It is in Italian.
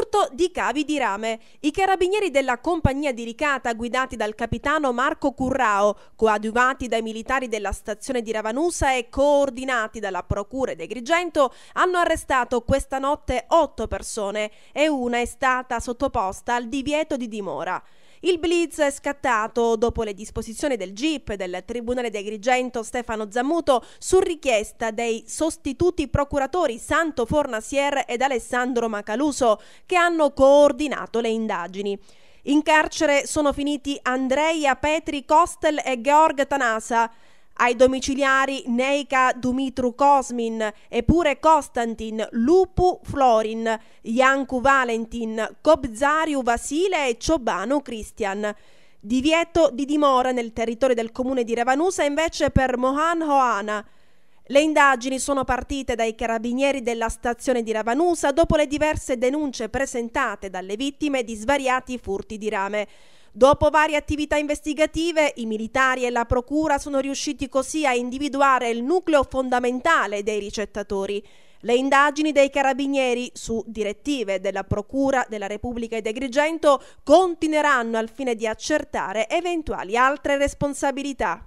Furto di cavi di rame. I carabinieri della compagnia di Licata, guidati dal capitano Marco Currao, coadiuvati dai militari della stazione di Ravanusa e coordinati dalla procura di Agrigento, hanno arrestato questa notte 8 persone e una è stata sottoposta al divieto di dimora. Il blitz è scattato dopo le disposizioni del GIP del Tribunale di Agrigento Stefano Zammuto su richiesta dei sostituti procuratori Santo Fornasier ed Alessandro Macaluso, che hanno coordinato le indagini. In carcere sono finiti Andreia Petri Kostel e Georg Tanasa. Ai domiciliari Neika Dumitru Kosmin, Epure Konstantin, Lupu Florin, Janku Valentin, Kobzariu Vasile e Ciobanu Christian. Divieto di dimora nel territorio del comune di Ravanusa invece per Mohan Hoana. Le indagini sono partite dai carabinieri della stazione di Ravanusa dopo le diverse denunce presentate dalle vittime di svariati furti di rame. Dopo varie attività investigative, i militari e la procura sono riusciti così a individuare il nucleo fondamentale dei ricettatori. Le indagini dei carabinieri, su direttive della Procura della Repubblica di Agrigento, continueranno al fine di accertare eventuali altre responsabilità.